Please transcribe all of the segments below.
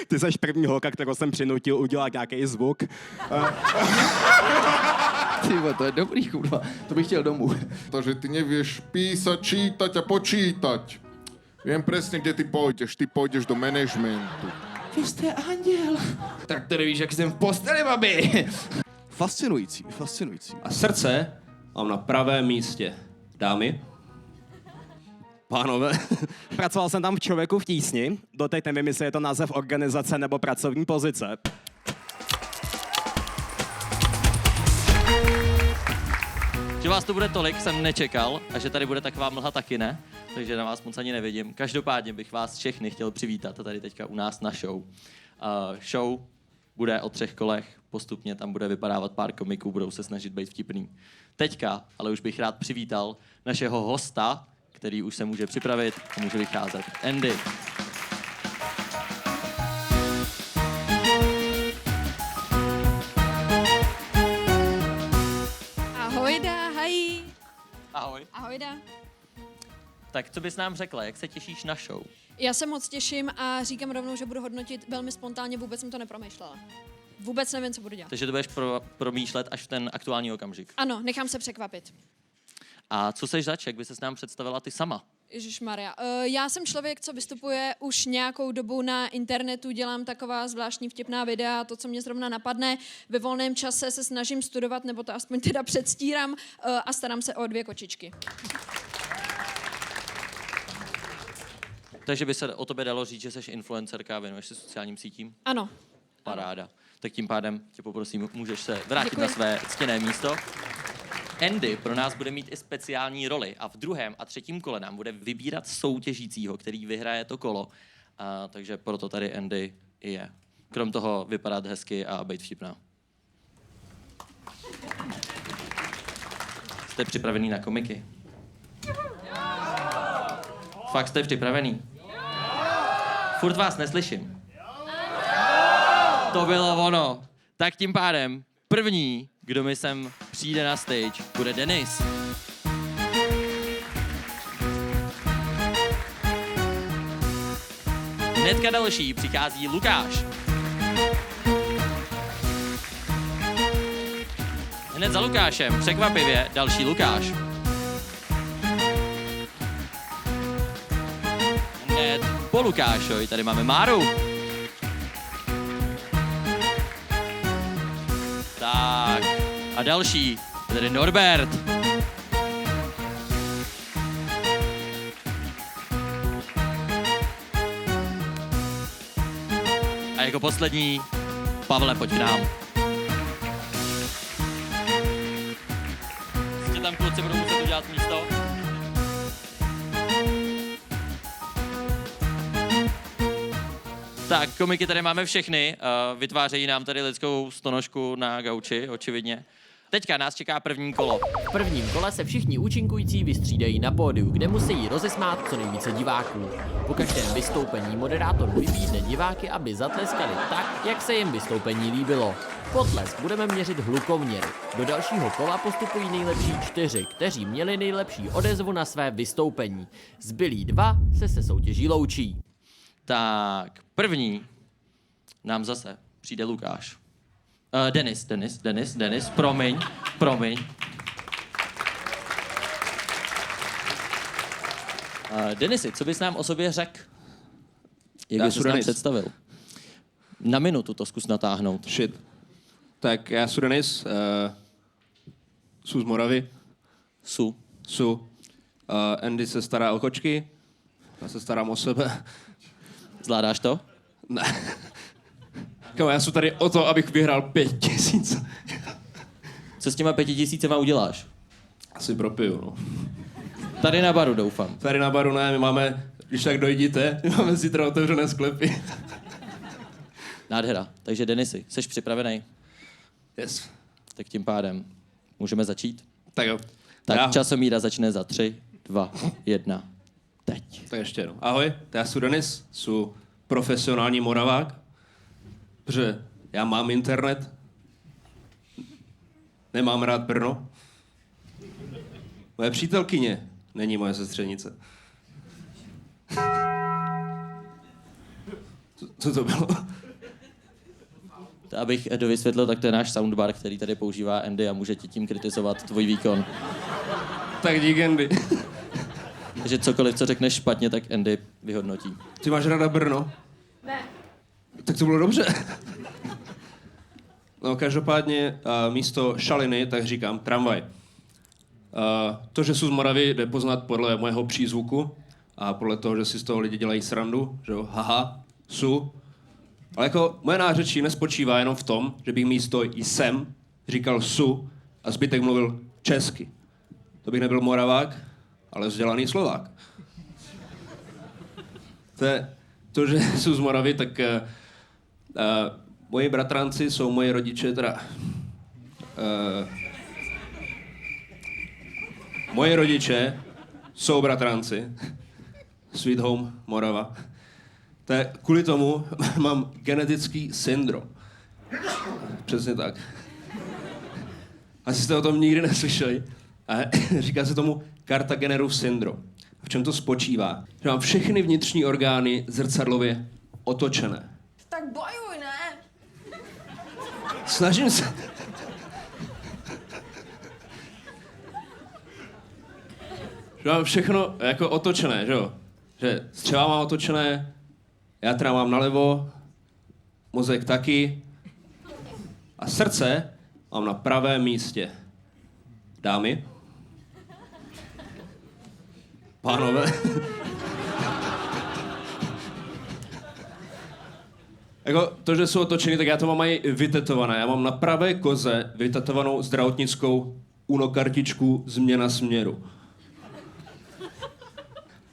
Ty seš první holka, kterou jsem přinutil udělat nějaký zvuk. Ty vole, to je dobrý, kurva. To bych chtěl domů. Takže ty nevieš písať, čítať a počítať. Viem presne, kde ty pôjdeš. Ty pôjdeš do managementu. Vy jste anděl. Tak to nevíš, jak jsem v posteli, babi. Fascinující, fascinující. A srdce mám na pravém místě. Dámy? Pánové, pracoval jsem tam v Člověku v tísni. Doteď nevím, jestli je to název organizace nebo pracovní pozice. Že vás tu bude tolik, jsem nečekal, a že tady bude taková mlha taky ne, takže na vás moc ani nevidím. Každopádně bych vás všechny chtěl přivítat tady teďka u nás na show. Show bude o 3 kolech, postupně tam bude vypadávat pár komiků, budou se snažit být vtipný. Teďka ale už bych rád přivítal našeho hosta, který už se může připravit a může vycházet. Andy. Ahojda, hej. Ahoj. Ahojda. Tak co bys nám řekla, jak se těšíš na show? Já se moc těším a říkám rovnou, že budu hodnotit velmi spontánně, vůbec jsem to nepromýšlela. Vůbec nevím, co budu dělat. Takže to budeš promýšlet až v ten aktuální okamžik. Ano, nechám se překvapit. A co seš zač, jak by ses nám představila ty sama? Ježišmarja. Já jsem člověk, co vystupuje už nějakou dobu na internetu, dělám taková zvláštní vtipná videa, to, co mě zrovna napadne. Ve volném čase se snažím studovat, nebo to aspoň teda předstírám a starám se o 2 kočičky. Takže by se o tobě dalo říct, že jsi influencerka, věnuješ se sociálním sítím? Ano. Paráda. Tak tím pádem tě poprosím, můžeš se vrátit Děkuji. na své ctěné místo. Andy pro nás bude mít i speciální roli a v 2. a 3. kole nám bude vybírat soutěžícího, který vyhraje to kolo. Takže proto tady Andy i je. Krom toho vypadat hezky a být vtipná. Jste připravený na komiky? Fakt jste připravený? Furt vás neslyším. To bylo ono. Tak tím pádem první, kdo mi sem přijde na stage, bude Denis. Hnedka další přichází Lukáš. Hned za Lukášem, překvapivě, další Lukáš. Hned po Lukášovi tady máme Máru. Tak, a další, je tady Norbert. A jako poslední, Pavle, pojď k nám. Ještě tam kluci budou muset udělat místo. Tak, komiky tady máme všechny, vytvářejí nám tady lidskou stonožku na gauči, očividně. Teďka nás čeká první kolo. V prvním kole se všichni účinkující vystřídají na pódiu, kde musí rozesmát co nejvíce diváků. Po každém vystoupení moderátor vybídne diváky, aby zatleskali tak, jak se jim vystoupení líbilo. Potlesk budeme měřit hlukovměry. Do dalšího kola postupují nejlepší 4, kteří měli nejlepší odezvu na své vystoupení. Zbylí 2 se soutěží loučí. Tak, první nám zase přijde Lukáš. Denis, promiň. Denisi, co bys nám o sobě řekl? Jak Já bys jsem nám Denis. představil? Na minutu to zkus natáhnout. Shit. Tak já jsem Denis, jsou z Moravy. Andy se stará o kočky, já se starám o sebe. Zvládáš to? Ne. Kámo, já jsem tady o to, abych vyhrál 5 000. Co s těma 5 000 uděláš? Asi propiju, no. Tady na baru, doufám. Tady na baru ne, my máme, když tak dojdíte, my máme zítra otevřené sklepy. Nádhera. Takže Denisi, jsi připravený? Yes. Tak tím pádem můžeme začít? Tak jo. Tak časomíra začne za 3, 2, 1. Teď. Tak ještě jednou. Ahoj, já jsem Denis, jsem profesionální Moravák, protože já mám internet, nemám rád Brno. Moje přítelkyně není moje sestřenice. Co to bylo? To abych dovysvětlil, tak to je náš soundbar, který tady používá Andy a může ti tím kritizovat tvůj výkon. Tak dík, Andy. Takže cokoliv, co řekneš špatně, tak Andy vyhodnotí. Ty máš ráda Brno? Ne. Tak to bylo dobře. No, každopádně místo šaliny, tak říkám tramvaj. To, že jsou z Moravy, jde poznat podle mého přízvuku a podle toho, že si z toho lidi dělají srandu, že jo, haha, su. Ale jako moje nářečí nespočívá jenom v tom, že bych místo jsem říkal su a zbytek mluvil česky. To bych nebyl Moravák, ale vzdělaný Slovák. To, že jsou z Moravy, tak moji bratranci jsou moji rodiče, teda moji rodiče jsou bratranci. Sweet Home, Morava. To je, kvůli tomu mám genetický syndrom. Přesně tak. Asi jste o tom nikdy neslyšeli. A říká se tomu Kartagenerův syndrom. V čem to spočívá? Že mám všechny vnitřní orgány zrcadlově otočené. Tak bojuj, ne? Snažím se. Že mám všechno jako otočené, že jo? Že střeva mám otočené, játra mám nalevo, mozek taky a srdce mám na pravém místě. Dámy? Pánové? Jako to, že jsou otočený, tak já to mám i vytetované. Já mám na pravé koze vytetovanou zdravotnickou unokartičku změna směru.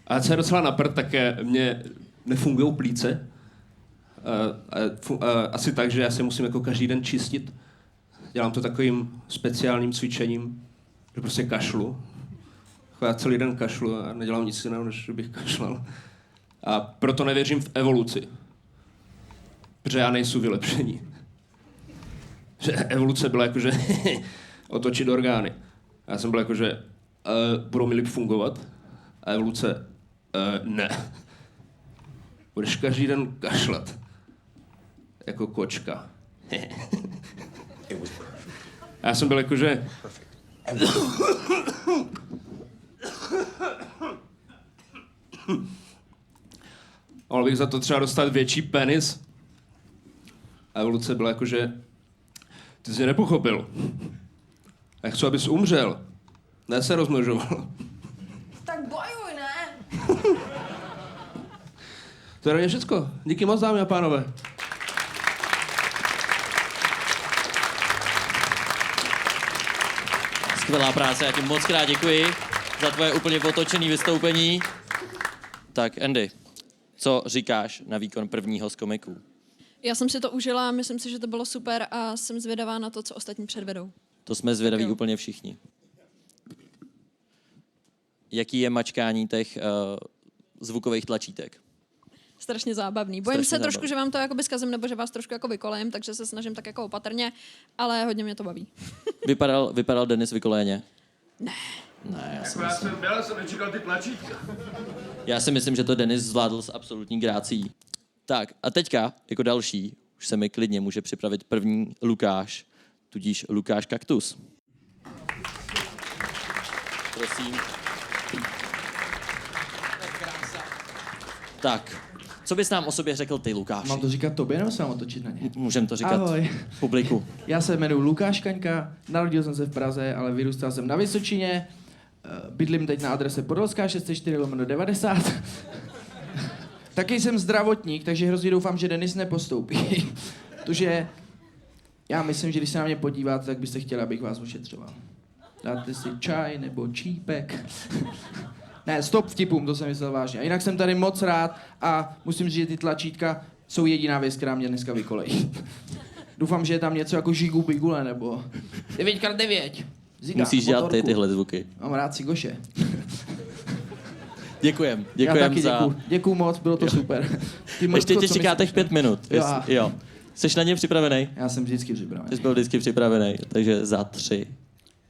A co je docela na prd, tak mě nefungují plíce. Asi tak, že já se musím jako každý den čistit. Dělám to takovým speciálním cvičením, že prostě kašlu. Já celý den kašlu a nedělám nic jiného, než bych kašlal. A proto nevěřím v evoluci. Protože já nejsou vylepšení. Že evoluce byla jakože otočit orgány. Já jsem byl jakože budou mi líp fungovat. A evoluce ne. Budeš každý den kašlat. Jako kočka. A já jsem byl jakože mohl bych za to třeba dostat větší penis. A evoluce byla jakože ty jsi mě nepochopil. Já chci, abys umřel. Ne se rozmnožoval. Tak bojuj, ne? To je všecko. Díky moc, dámy a pánové. Skvělá práce, já ti moc krát děkuji za tvoje úplně otočené vystoupení. Tak Andy, co říkáš na výkon prvního z komiků? Já jsem si to užila, myslím si, že to bylo super a jsem zvědavá na to, co ostatní předvedou. To jsme zvědaví Jo. úplně všichni. Jaký je mačkání těch zvukových tlačítek? Strašně zábavný. Bojím Strašně se trošku, zábavný. že vám to jakoby zkazím, nebo že vás trošku jako vykolejem, takže se snažím tak jako opatrně, ale hodně mě to baví. Vypadal Denis vykoléně? Ne. Ne, Já jsem nečekal ty tlačítka. já si myslím, že to Denis zvládl s absolutní grácí. Tak a teďka, jako další, už se mi klidně může připravit první Lukáš, tudíž Lukáš Kaktus. Prosím. Tak, co bys nám o sobě řekl ty, Lukáši? Mám to říkat tobě, nebo se mám otočit na ně? Můžem to říkat Ahoj. publiku. Já se jmenuji Lukáš Kaňka, narodil jsem se v Praze, ale vyrůstal jsem na Vysočině. Bydlím teď na adrese Podolská 604/90. Taky jsem zdravotník, takže hrozně doufám, že Denis nepostoupí. Protože já myslím, že když se na mě podíváte, tak byste chtěli, abych vás ošetřoval. Dáte si čaj nebo čípek. Ne, stop vtipům, to jsem myslel vážně. A jinak jsem tady moc rád a musím říct, že ty tlačítka jsou jediná věc, která mě dneska vykolejí. Doufám, že je tam něco jako žigu bigule nebo 9x9. Zíka, Musíš dělat motorku. tyhle zvuky. Mám rád Cigoše. Děkujem Já taky za... děkuju moc, bylo to super. Ty Ještě mrtko, tě co čeká myslíš, těch 5 minut. Jo. Jo. Jsi na ně připravený? Já jsem vždycky připravený. Ty jsi byl vždycky připravený. Takže za 3,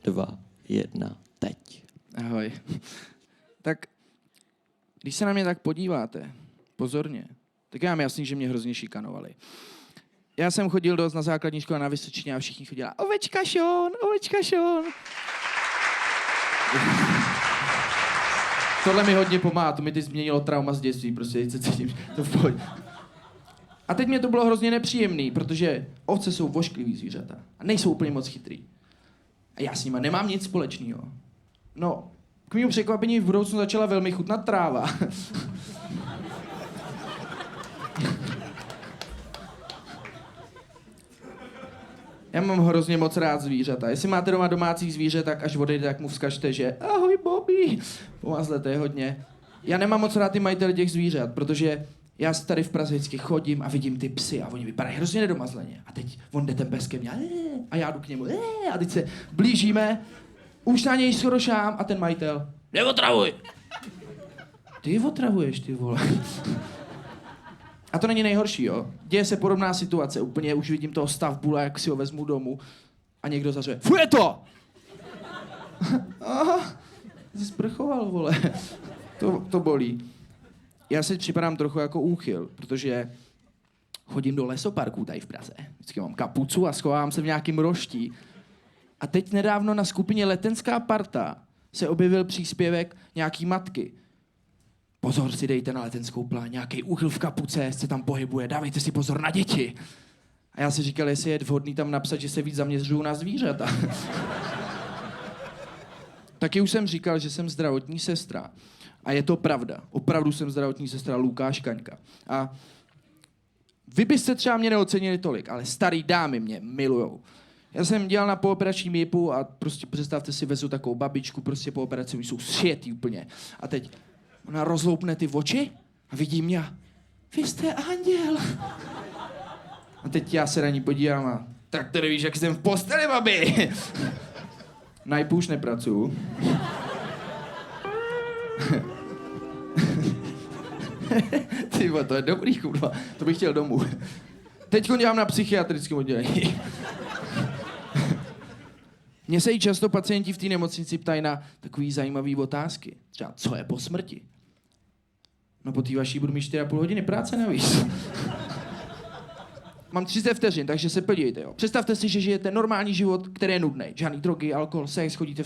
2, 1, teď. Ahoj. Tak, když se na mě tak podíváte, pozorně, Tak já mám jasný, že mě hrozně šikanovali. Já jsem chodil dost na základní škole na Vysočině a všichni chodili ovečka Sean, ovečka Sean. Tohle mi hodně pomáhá, to mi teď změnilo trauma z dětství, prostě teď se cítím, to v pohodě. A teď mě to bylo hrozně nepříjemný, protože ovce jsou vošklivý zvířata a nejsou úplně moc chytrý. A já s nima nemám nic společného. No, k mému překvapení v budoucnu začala velmi chutnat tráva. Já mám hrozně moc rád zvířata. Jestli máte doma domácí zvíře, tak až odejde, tak mu vzkažte, že ahoj Bobby, pomazlete hodně. Já nemám moc rád ty majitele těch zvířat, protože já si tady v Praze vždycky chodím a vidím ty psy a oni vypadají hrozně nedomazleně. A teď on jde ten pes ke mně a já jdu k němu a teď se blížíme, už na něj skorošám a ten majitel Neotravuj! ty otravuješ, ty vole. A to není nejhorší, jo. Děje se podobná situace, úplně už vidím toho stavbula, jak si ho vezmu domů a někdo zařve, fuje to! Aha, jsi sprchoval, vole. To bolí. Já si připadám trochu jako úchyl, protože chodím do lesoparků tady v Praze. Vždycky mám kapucu a schovám se v nějakým roští. A teď nedávno na skupině Letenská parta se objevil příspěvek nějaký matky. Pozor si dejte na letenskou pláň, nějaký úchyl v kapuce se tam pohybuje, dávejte si pozor na děti. A já si říkal, jestli je vhodný tam napsat, že se víc zaměřují na zvířata. Taky už jsem říkal, že jsem zdravotní sestra. A je to pravda. Opravdu jsem zdravotní sestra Lukáš Kaňka. A vy byste třeba mě neocenili tolik, ale starý dámy mě milujou. Já jsem dělal na pooperačním JIPu a prostě představte si, vezu takovou babičku, prostě po operaci, oni jsou světý úplně. A teď ona rozloupne ty oči a vidí mě a vy jste anděl. A teď já se na ní podívám a Tak to nevíš, jak jsem v posteli, babi. na JIPu už nepracuju. Ty vole, to je dobrý, kurva. To bych chtěl domů. Teď dělám na psychiatrickém oddělení. Mně se i často pacienti v té nemocnici ptají na takový zajímavý otázky. Třeba, co je po smrti? No po té vaší budu mít 4,5 hodiny práce navíc. Mám 30 vteřin, takže se podívejte, jo. Představte si, že žijete normální život, který je nudný. Žádný drogy, alkohol, sex, chodíte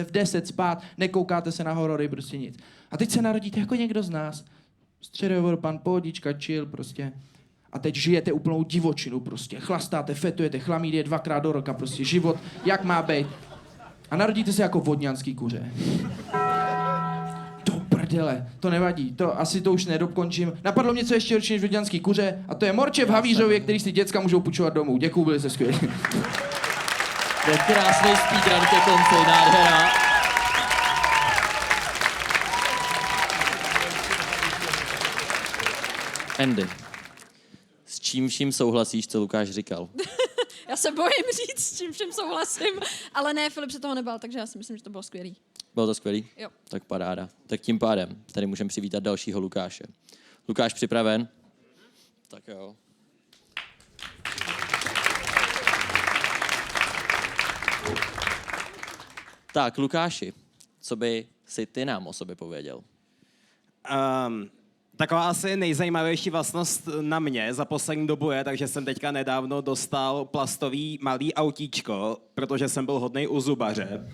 v 10 spát, nekoukáte se na horory, prostě nic. A teď se narodíte jako někdo z nás. Středoevropan, pohodička, chill, prostě. A teď žijete úplnou divočinu, prostě. Chlastáte, fetujete, chlamídie 2krát do roka, prostě život, jak má být. A narodíte se jako vodňanský kuře. Do prdele, to nevadí, asi to už nedokončím. Napadlo mě co ještě horší než vodňanský kuře, a to je morče v Havířově, který si děcka můžou půjčovat domů. Děkuju, byli jste skvělí. To je krásný speedrun ke konci, nádhera. Andy, s čím vším souhlasíš, co Lukáš říkal? Já se bojím říct, s čím všem souhlasím, ale ne, Filip se toho nebál, takže já si myslím, že to bylo skvělý. Bylo to skvělý? Jo. Tak paráda. Tak tím pádem tady můžeme přivítat dalšího Lukáše. Lukáš připraven? Tak jo. Tak, Lukáši, co by si ty nám o sobě pověděl? Taková asi nejzajímavější vlastnost na mě za poslední dobu je, takže jsem teďka nedávno dostal plastový malý autíčko, protože jsem byl hodnej u zubaře.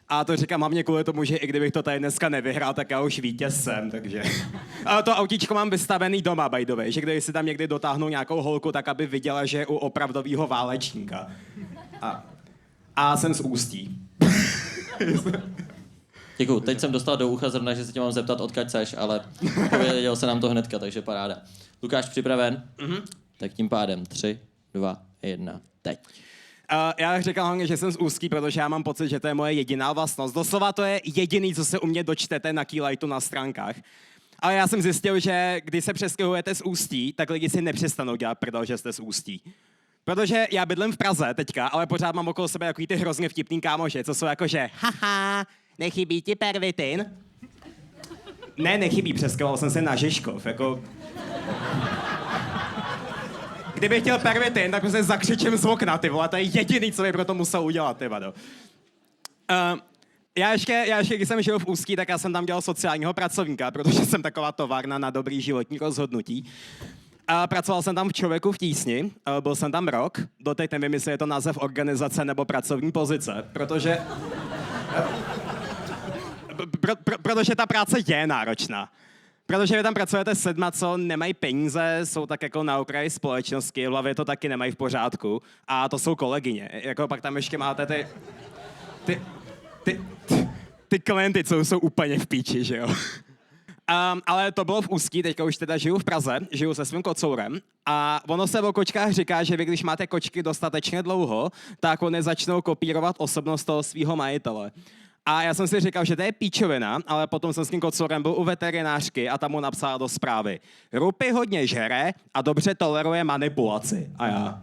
A to říkám hlavně kvůli tomu, že i kdybych to tady dneska nevyhrál, tak já už vítěz jsem, takže... Ale to autíčko mám vystavený doma, by the way, že když si tam někdy dotáhnu nějakou holku, tak aby viděla, že je u opravdového válečníka. A jsem z Ústí. Děkuju, teď jsem dostal do ucha zrovna, že se tě mám zeptat, odkud seš, ale pověděl se nám to hnedka, takže paráda. Lukáš, připraven? Tak tím pádem 3, 2, 1, teď. Já říkal hlavně, že jsem z Ústí, protože já mám pocit, že to je moje jediná vlastnost. Doslova to je jediný, co se u mě dočtete na Keylightu na stránkách. Ale já jsem zjistil, že když se přestěhujete z Ústí, tak lidi si nepřestanou dělat prdel, že jste z Ústí. Protože já bydlím v Praze teďka, ale pořád mám okolo sebe takový ty hrozně vtipný kámoše, co jsou jako, že haha, nechybí ti pervitin? Ne, nechybí, přestěhoval jsem se na Žižkov, jako... Kdybych chtěl pervitin, tak se zakřičím z okna, ty vole, to je jediný, co bych pro to musel udělat, ty vado. Já ještě, když jsem žil v Ústí, tak já jsem tam dělal sociálního pracovníka, protože jsem taková továrna na dobrý životní rozhodnutí. A pracoval jsem tam v Člověku v tísni, byl jsem tam rok, doteď nevím, jestli je to název organizace nebo pracovní pozice, protože... protože ta práce je náročná. Protože vy tam pracujete s lidma, co nemají peníze, jsou tak jako na okraji společnosti, v hlavě to taky nemají v pořádku. A to jsou kolegyně. Jako pak tam ještě máte ty klienty, co jsou úplně v píči, že jo. Ale to bylo v Ústí, teďka už teda žiju v Praze, žiju se svým kocourem a ono se o kočkách říká, že vy, když máte kočky dostatečně dlouho, tak oni začnou kopírovat osobnost toho svého majitele. A já jsem si říkal, že to je píčovina, ale potom jsem s tím kocourem byl u veterinářky a tam mu napsala do zprávy. Rupy hodně žere a dobře toleruje manipulaci. A já.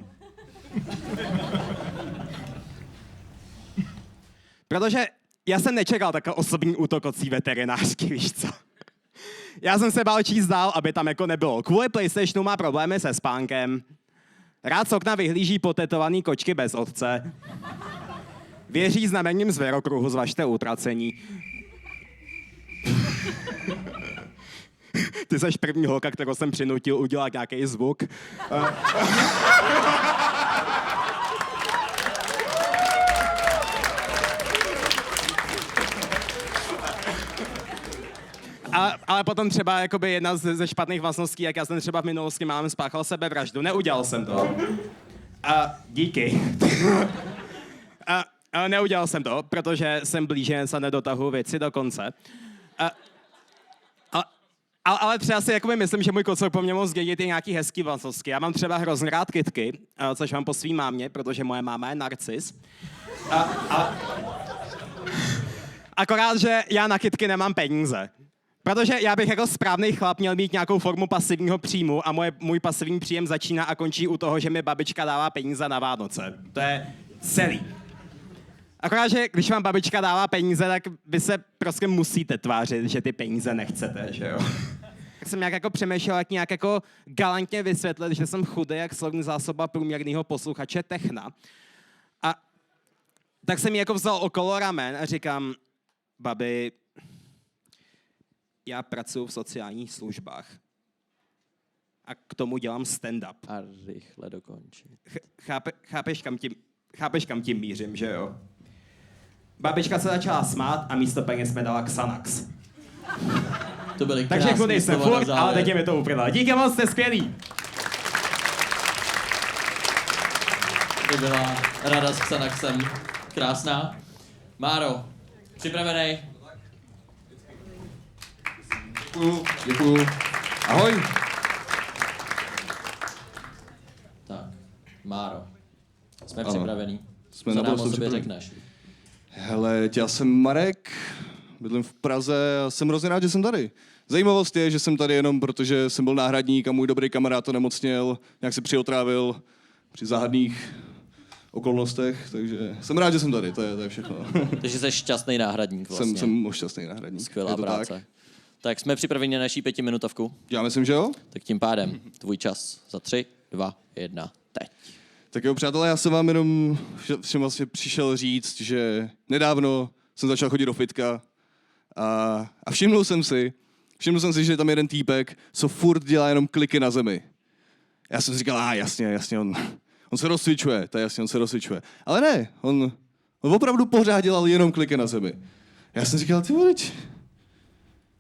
Protože já jsem nečekal takový osobní útok od svý veterinářky, víš co? Já jsem se bál číst dál, aby tam jako nebylo. Kvůli PlayStationu má problémy se spánkem. Rád z okna vyhlíží potetovaný kočky bez otce. Věří znamením zvěrokruhu, zvažte utracení. Ty seš první holka, kterou jsem přinutil udělat nějaký zvuk. Ale potom třeba jakoby jedna ze špatných vlastností, jak já jsem třeba v minulosti málem spáchal sebevraždu. Neudělal jsem to. Díky. Neudělal jsem to, protože jsem blíženec a nedotahuji věci do konce. Ale třeba si jakoby myslím, že můj kocour po mně mohl zdědit i nějaký hezký vlastnosti. Já mám třeba hrozně rád kytky, což mám po svý mámě, protože moje máma je narcis. Akorát, že já na kytky nemám peníze. Protože já bych jako správný chlap měl mít nějakou formu pasivního příjmu a můj pasivní příjem začíná a končí u toho, že mi babička dává peníze na Vánoce. To je celý. Akorát, že když vám babička dává peníze, tak vy se prostě musíte tvářit, že ty peníze nechcete, že jo? Tak jsem nějak jako přemýšlel, jak nějak jako galantně vysvětlit, že jsem chudý jak slovní zásoba průměrného posluchače techna. A tak jsem ji jako vzal okolo ramen a říkám, babi, já pracuji v sociálních službách. A k tomu dělám stand-up. A rychle dokončit. Chápeš, kam tím mířím, že jo? Babička se začala smát a místo peněz jsme dala Xanax. To byly Takže krásný chudej jsem slova na furt, závěr. ale teď je mi to uprdele. Díky moc, jste skvělý. To byla rada s Xanaxem. Krásná. Máro, připravenej? Děkuju. Ahoj. Tak, Máro, jsme Ano. připravený. Jsme Co nám naprosto o sobě připraveni. řekneš? Hele, já jsem Marek, bydlím v Praze a jsem hrozně rád, že jsem tady. Zajímavost je, že jsem tady jenom protože jsem byl náhradník a můj dobrý kamarád to nemocněl, nějak se přiotrávil při záhadných okolnostech, takže jsem rád, že jsem tady, to je všechno. Takže jsi šťastný náhradník vlastně. Jsem šťastný náhradník. Skvělá Je to práce. Tak? Tak jsme připraveni na naší 5minutovku. Já myslím, že jo? Tak tím pádem tvůj čas za 3, 2, 1, teď. Tak jo, přátelé, já jsem vám jenom všem vlastně přišel říct, že nedávno jsem začal chodit do fitka a všiml jsem si, že je tam jeden týpek, co furt dělá jenom kliky na zemi. Já jsem si říkal, jasně, on se rozcvičuje, to je jasně, on se rozcvičuje. Ale ne, on opravdu pořád dělal jenom kliky na zemi. Já jsem říkal, ty vole,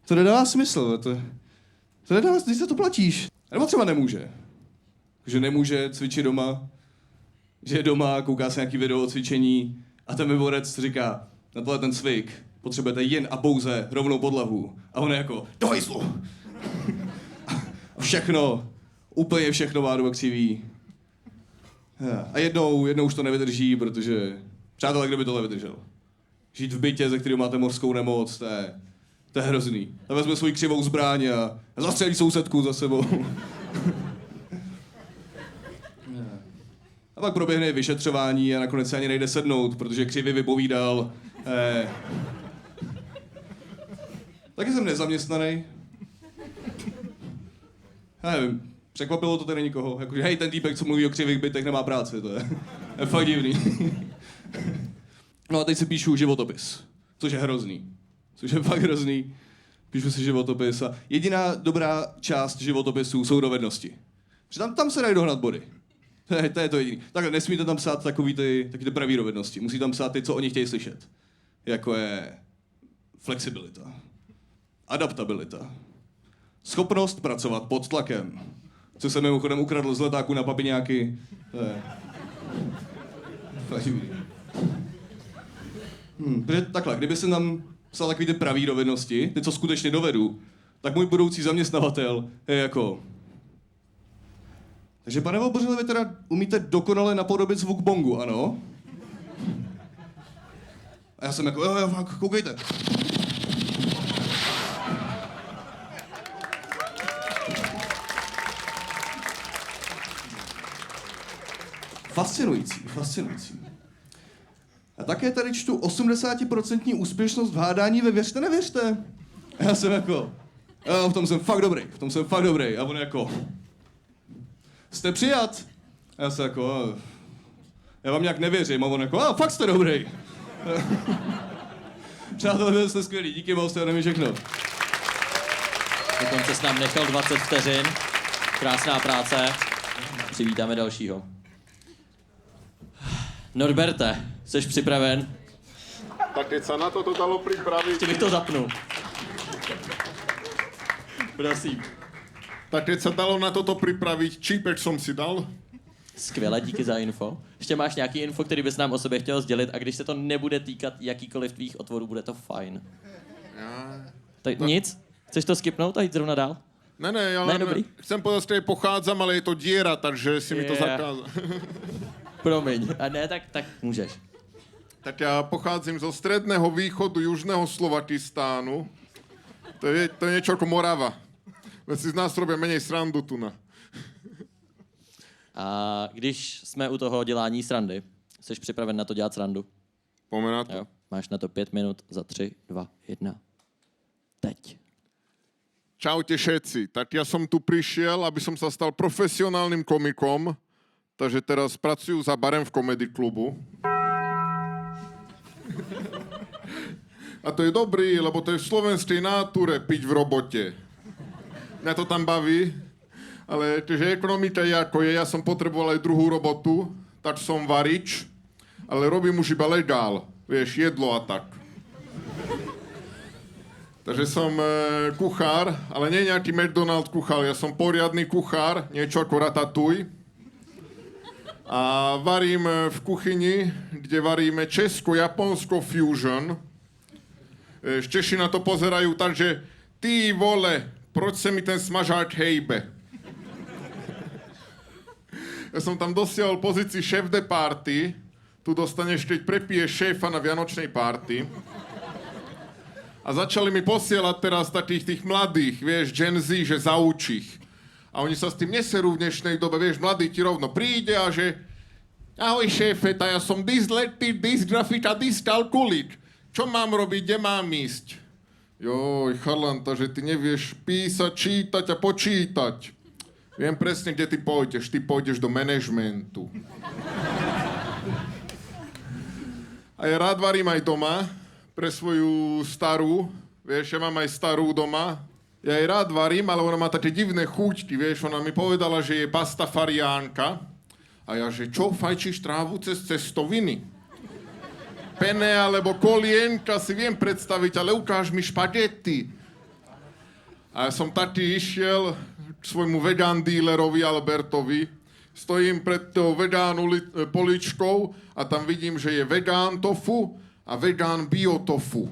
to nedává smysl, to nedává, když se to platíš. Nebo třeba nemůže. Že nemůže cvičit doma, že je doma, kouká se nějaký video o cvičení a ten vyborec říká, na tohle ten cvik potřebujete jen a pouze rovnou podlahu. A on je jako, do hajzlu. A všechno, úplně všechno má do CV. A jednou už to nevydrží, protože, přátelé, kdo by tohle vydržel? Žít v bytě, ze kterého máte mořskou nemoc, to je hrozný. A vezme svoji křivou zbraň a zastřelí sousedku za sebou. A pak proběhne vyšetřování a nakonec se ani nejde sednout, protože křivě vypovídal. Taky jsem nezaměstnaný. Já nevím, překvapilo to tady nikoho. Jakože hej, ten týpek, co mluví o křivých bytech, nemá práci, to je fakt divný. No a teď si píšu životopis. což je hrozný. Což je fakt hrozný. Píšu si životopis a jediná dobrá část životopisů jsou dovednosti. Že tam se dají dohnat body. To je to jediný. Takhle nesmíte tam psát taky ty pravý dovednosti. Musí tam psát ty, co oni chtějí slyšet. Jako je flexibilita, adaptabilita, schopnost pracovat pod tlakem, co jsem mimochodem ukradl z letáku na papiňáky. Protože takhle, kdyby jsem tam psal takový ty pravý dovednosti, ty, co skutečně dovedu, tak můj budoucí zaměstnavatel je jako... Takže pane Vobořile, vy teda umíte dokonale napodobit zvuk bongu, ano? A já jsem jako, jo, fakt, koukejte. Fascinující. A také tady čtu 80% úspěšnost v hádání ve věřte, nevěřte. A já jsem jako, jo, v tom jsem fakt dobrý. A on jako, jste přijat. A já jsem jako, já vám nějak nevěřím. A on jako, fakt jste dobrý. Přátelé, byli jste skvělí, díky moc, to je všechno. Dokonce jsi nám nechal 20 vteřin. Krásná práce. Přivítáme dalšího. Norberte, jsi připraven? Tak keď sa na toto dalo pripraviť... Ještě bych to zapnul. Prosím. Tak keď sa dalo na toto pripraviť, čípek som si dal. Skvěle, díky za info. Ještě máš nějaký info, který bys nám o sobě chtěl sdělit a když se to nebude týkat jakýkoliv tvých otvorů, bude to fajn. Tak nic? Chceš to skipnout a jít zrovna dál? Ne, ja len chcem povedať, že pochádzam, ale je to diera, takže si mi to zakázal. Promiň. A ne, tak můžeš. Tak ja pochádzam zo stredného východu južného Slovatistánu. To je niečo ako Morava. Veď si z nás robia menej srandu tu na. A když jsme u toho dělání srandy, jsi připraven na to dělat srandu? Poďme na to. Jo. Máš na to 5 minut za 3, 2, 1. Teď. Čaute všetci. Tak ja som tu prišiel, aby som sa stal profesionálnym komikom, takže teraz pracujú za barem v komedy klubu. A to je dobrý, lebo to je v slovenskej náture piť v robote. Mňa to tam baví, ale že ekonomika je ako je, ja som potreboval aj druhú robotu, tak som varič, ale robím už iba legál, vieš, jedlo a tak. Takže som kuchár, ale nie nejaký McDonald kuchár, ja som poriadny kuchár, niečo ako Ratatouille. A varím v kuchyni, kde varíme česko-japonsko fusion. Češi na to pozerajú tak, že ty vole, proč se mi ten smažák hejbe? Ja som tam dosiahol pozícii šéf de party, tu dostaneš, keď prepiješ šéfa na vianočnej party. A začali mi posielať teraz takých tých mladých, vieš, Gen Z, že zauč ich. A oni sa s tým neserú v dnešnej dobe, vieš, mladý ti rovno príde a že ahoj šéfe, ja som dysletik, dysgrafik a dyskalkulik. Čo mám robiť, kde mám ísť? Joj, chalanta, že ty nevieš písať, čítať a počítať. Viem presne, kde ty pôjdeš do manažmentu. A ja rád varím aj doma, pre svoju starú, vieš, ja mám aj starú doma. Ja jej rád varím, ale ona má také divné chúťky, vieš, ona mi povedala, že je pastafariánka. A ja, že čo, fajčíš trávu cez cestoviny? Pene alebo kolienka si viem predstaviť, ale ukáž mi špagety. A ja som taký išiel k svojmu vegán dílerovi Albertovi. Stojím pred tou vegánu poličkou a tam vidím, že je vegán tofu a vegán biotofu.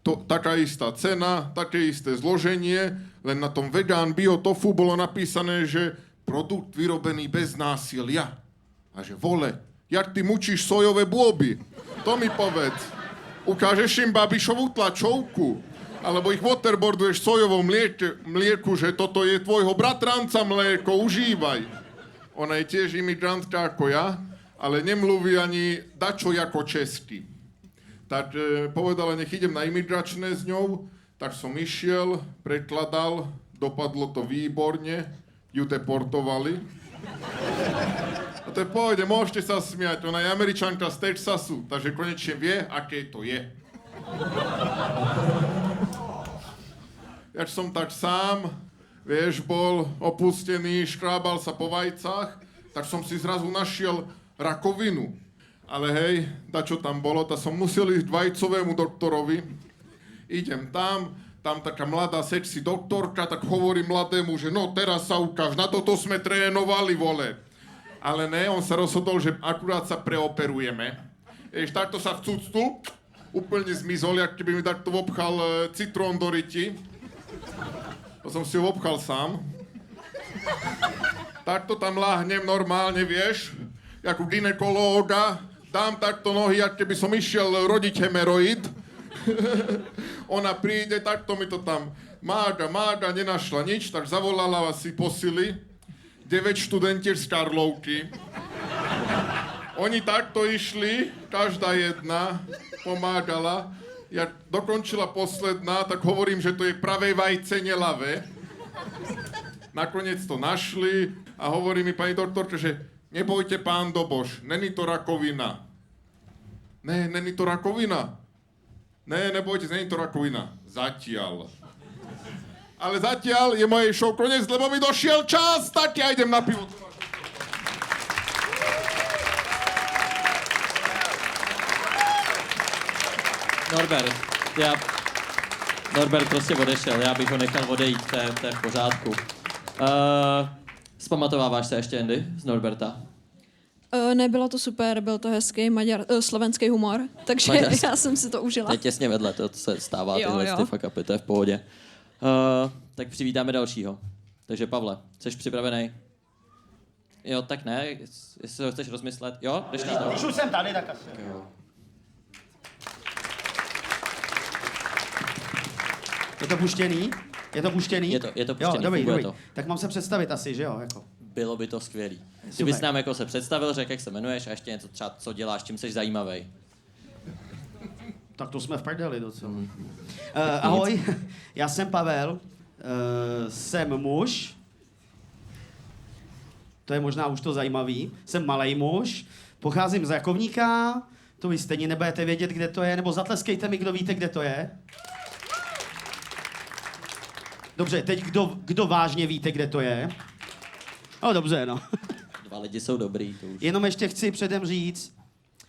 Taká istá cena, také isté zloženie, len na tom vegán biotofu bolo napísané, že produkt vyrobený bez násilia. A že vole, jak ty mučíš sojové bôby? To mi povedz. Ukážeš im Babišovú tlačovku? Alebo ich waterboarduješ v sojovom mlieku, že toto je tvojho bratranca mlieko, užívaj. Ona je tiež imigrantka ako ja, ale nemluví ani dačo ako česky. Tak povedala, nech idem na imigračné s ňou, tak som išiel, prekladal, dopadlo to výborne, ju deportovali. A to je pohode, môžete sa smiať, ona je Američanka z Texasu, takže konečne vie, aké to je. Jak som tak sám, vieš, bol opustený, škrábal sa po vajcach, tak som si zrazu našiel rakovinu. Ale hej, čo tam bolo, tak som musel ísť k vajcovému doktorovi. Idem tam taká mladá sexy doktorka, tak hovorí mladému, že no teraz sa ukáž, na toto sme trénovali, vole. Ale ne, on sa rozhodol, že akurát sa preoperujeme. Takto sa vcucnul, úplne zmizol, jak keby mi takto obchal citrón do ryti. To som si ho obchal sám. Takto tam láhnem normálne, vieš, ako gynekológa. Dám takto nohy, jak keby som išiel rodiť hemeroid. Ona príde, takto mi to tam mága, nenašla nič, tak zavolala si posily. 9 študentiek z Karlovky. Oni takto išli, každá jedna pomágala. Jak dokončila posledná, tak hovorím, že to je pravé vajce, neľavé. Nakoniec to našli a hovorí mi pani doktorka, že nebojte, pán Doboš, není to rakovina. Ne, není to rakovina. Ne, nebojte, není to rakovina. Zatiaľ. Ale zatiaľ je mojej show konec, lebo mi došiel čas, tak ja idem na pivo. Norbert prostě odešel, já bych ho nechal odejít, to je v pořádku. Zpamatováváš se ještě, Andy, z Norberta? Nebylo to super, byl to hezký slovenský humor, takže já jsem si to užila. To je těsně vedle, to se stává, tyhle ty fuck upy, to je v pohodě. Tak přivítáme dalšího. Takže Pavle, jsi připravený? Jo, tak ne, jestli ho chceš rozmyslet. Jo, jdeš na to. Když už jsem tady, tak asi. Jo. Je to puštěný? Je to puštěný? Je to puštěný, jo, dobrý, funguje dobrý. to. Tak mám se představit asi, že jo? Jako. Bylo by to skvělý. Super. Kdybys nám jako se představil, řekl, jak se jmenuješ a ještě něco třeba, co děláš, čím jsi zajímavý. Tak to jsme v prdeli docela. Ahoj, já jsem Pavel, jsem muž. To je možná už to zajímavý. Jsem malej muž, pocházím z Rakovníka, to vy stejně nebudete vědět, kde to je, nebo zatleskejte mi, kdo víte, kde to je. Dobře, teď kdo vážně víte, kde to je? No dobře, no. 2 lidi jsou dobrý, to už. Jenom ještě chci předem říct,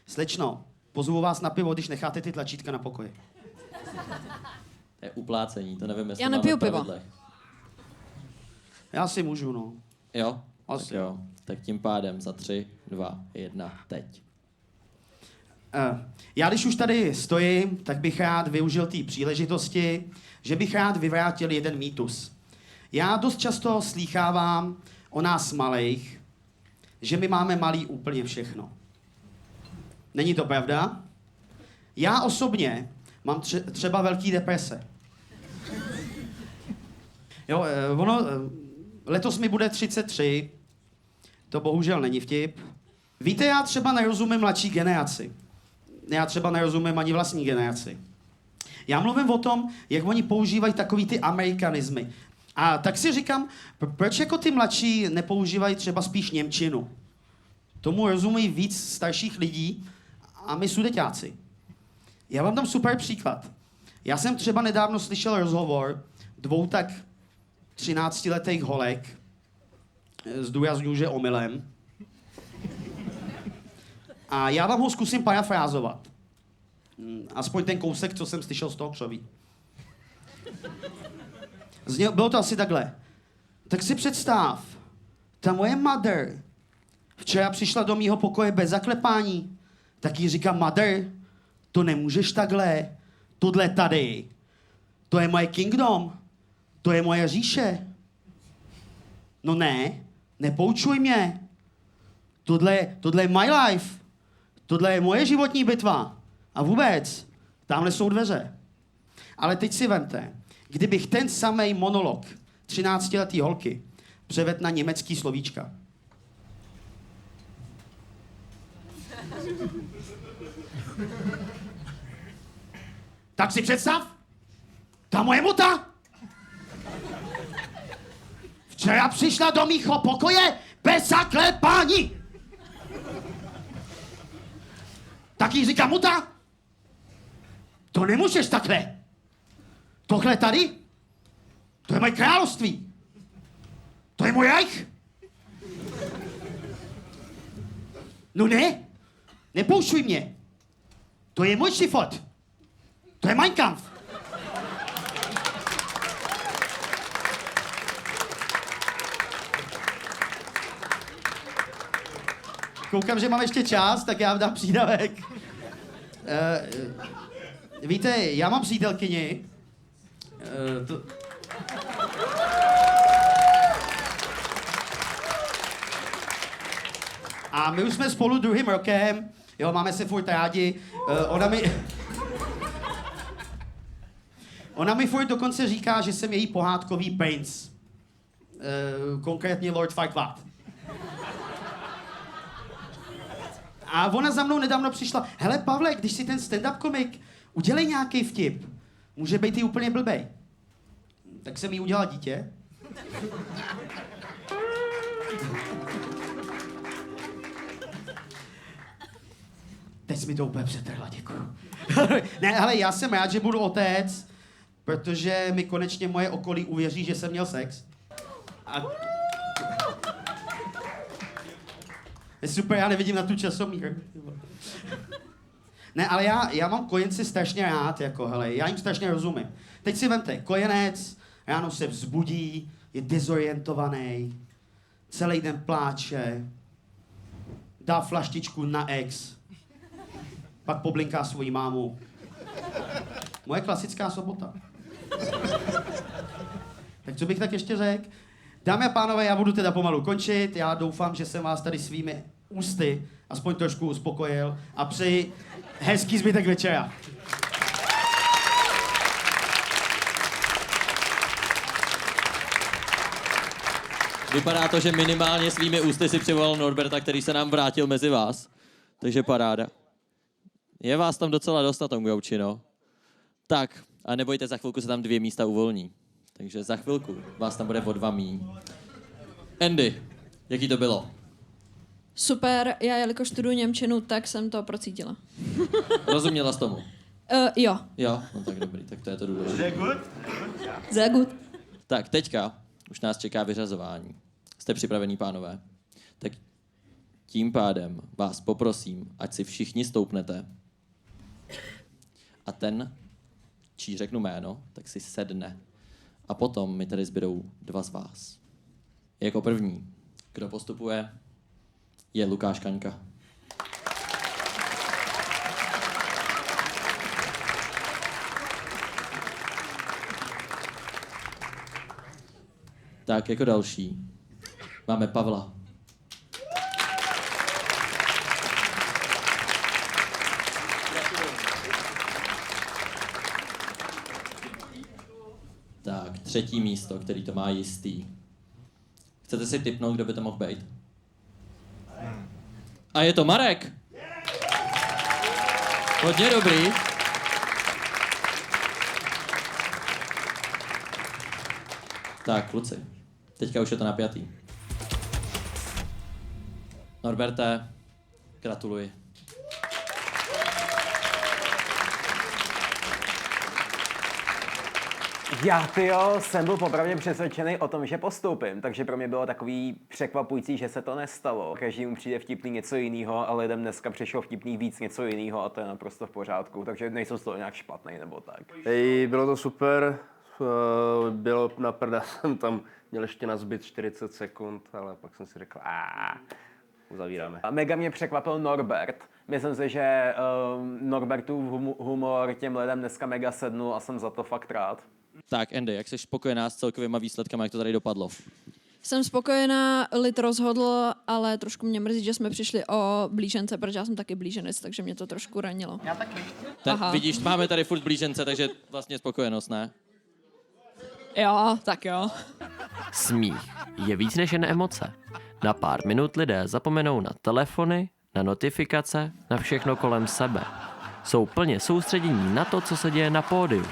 slečno, pozvu vás na pivo, když necháte ty tlačítka na pokoji. To je uplácení, to nevím, jestli Já máme nepiju v pivo. pravidlech. Já si můžu, no. Jo? Asi. Tak jo. Tak tím pádem za 3, 2, 1, teď. Já když už tady stojím, tak bych rád využil té příležitosti, že bych rád vyvrátil jeden mýtus. Já dost často slýchávám o nás malejch, že my máme malý úplně všechno. Není to pravda? Já osobně mám třeba velký deprese. Jo, letos mi bude 33, to bohužel není vtip. Víte, já třeba nerozumím mladší generaci. Já třeba nerozumím ani vlastní generaci. Já mluvím o tom, jak oni používají takový ty amerikanizmy. A tak si říkám, proč jako ty mladší nepoužívají třeba spíš němčinu? Tomu rozumí víc starších lidí a my sudeťáci. Já vám dám super příklad. Já jsem třeba nedávno slyšel rozhovor 2 tak 13letých holek, zdůrazňuji, že omylem. A já vám ho zkusím parafrázovat. Aspoň ten kousek, co jsem slyšel z toho křoví. Bylo to asi takhle. Tak si představ, ta moje mother včera přišla do mýho pokoje bez zaklepání. Tak jí říkám, mother, to nemůžeš takhle. Tohle tady, to je moje kingdom. To je moje říše. No ne, nepoučuj mě. Tohle je my life. Tohle je moje životní bitva. A vůbec, tamhle jsou dveře. Ale teď si vemte, kdybych ten samej monolog 13letý holky převedl na německý slovíčka. Tak si představ, ta moje muta včera přišla do mýho pokoje bez zaklepání. Tak jí říká muta, To nemůžeš takhle. Tohle tady? To je moje království. To je můj Reich. No ne, nepoušuj mě. To je můj život. To je Mein Kampf. Koukám, že mám ještě čas, tak já vám dám přídavek. Víte, já mám přítelkyni. A my už jsme spolu 2. rokem, jo, máme se furt rádi. Ona mi furt dokonce říká, že jsem její pohádkový princ. Konkrétně Lord Farquaad. A ona za mnou nedávno přišla, hele Pavle, když si ten stand-up komik, udělej nějaký vtip. Může být i úplně blbej. Tak jsem jí udělal dítě. Teď jsi mi to úplně přetrhla, děkuju. Ne, ale já jsem rád, že budu otec, protože mi konečně moje okolí uvěří, že jsem měl sex. A... Je super, já nevidím na tu časomír. Ne, ale já mám kojence strašně rád, jako, hele, já jim strašně rozumím. Teď si vemte, kojenec ráno se vzbudí, je dezorientovaný, celý den pláče, dá flaštičku na ex, pak poblinká svoji mámu. Moje klasická sobota. Tak co bych tak ještě řekl? Dámy a pánové, já budu teda pomalu končit. Já doufám, že jsem vás tady svými ústy aspoň trošku uspokojil a přeji hezký zbytek večera. Vypadá to, že minimálně svými ústy si přivolal Norberta, který se nám vrátil mezi vás. Takže paráda. Je vás tam docela dost na tom gauči, no. Tak, a nebojte, za chvilku se tam 2 místa uvolní. Takže za chvilku vás tam bude o 2 míň. Andy, jaký to bylo? Super, já jelikož studuju němčinu, tak jsem to procítila. Rozuměla jsi tomu? Jo. Jo, no tak dobrý, tak to je to důležité. Sehr gut. Tak, teďka už nás čeká vyřazování. Jste připravení, pánové? Tak tím pádem vás poprosím, ať si všichni stoupnete a ten, čí řeknu jméno, tak si sedne. A potom mi tady zbydou 2 z vás. Jako první, kdo postupuje, je Lukáš Kaňka. Tak, jako další máme Pavla. Tak, 3. místo, který to má jistý. Chcete si tipnout, kdo by to mohl být? A je to Marek! Hodně dobrý. Tak, kluci, teďka už je to napjatý. Norberte, gratuluji. Já, jsem byl popravdě přesvědčený o tom, že postoupím, takže pro mě bylo takový překvapující, že se to nestalo. Každému přijde vtipný něco jiného, ale lidem dneska přišlo vtipný víc něco jiného a to je naprosto v pořádku, takže nejsem z toho nějak špatný nebo tak. Bylo to super, bylo na prda, jsem tam měl ještě na zbyt 40 sekund, ale pak jsem si řekl, uzavíráme. A mega mě překvapil Norbert. Myslím si, že Norbertův humor těm lidem dneska mega sednul a jsem za to fakt rád. Tak, Andy, jak jsi spokojená s celkovýma výsledkama, jak to tady dopadlo? Jsem spokojená, lid rozhodl, ale trošku mě mrzí, že jsme přišli o blížence, protože já jsem taky blíženec, takže mě to trošku ranilo. Já taky. Vidíš, máme tady furt blížence, takže vlastně spokojenost, ne? Jo, tak jo. Smích je víc než jen emoce. Na pár minut lidé zapomenou na telefony, na notifikace, na všechno kolem sebe. Jsou plně soustředění na to, co se děje na pódiu.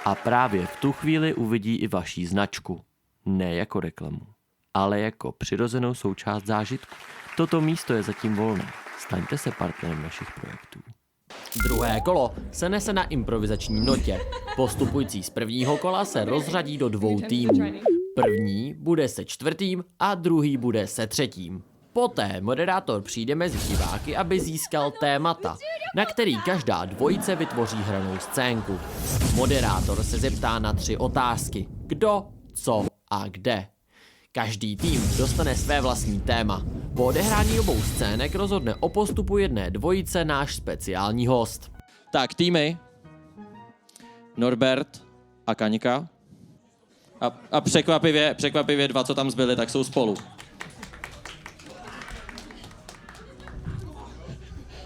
A právě v tu chvíli uvidí i vaší značku. Ne jako reklamu, ale jako přirozenou součást zážitku. Toto místo je zatím volné. Staňte se partnerem našich projektů. Druhé kolo se nese na improvizační notě. Postupující z prvního kola se rozřadí do 2 týmů. První bude se 4. a druhý bude se 3. Poté moderátor přijde mezi diváky, aby získal témata, na který každá dvojice vytvoří hranou scénku. Moderátor se zeptá na 3 otázky. Kdo, co a kde. Každý tým dostane své vlastní téma. Po odehrání obou scének rozhodne o postupu jedné dvojice náš speciální host. Tak, týmy. Norbert a Kaňka. A překvapivě 2, co tam zbyli, tak jsou spolu.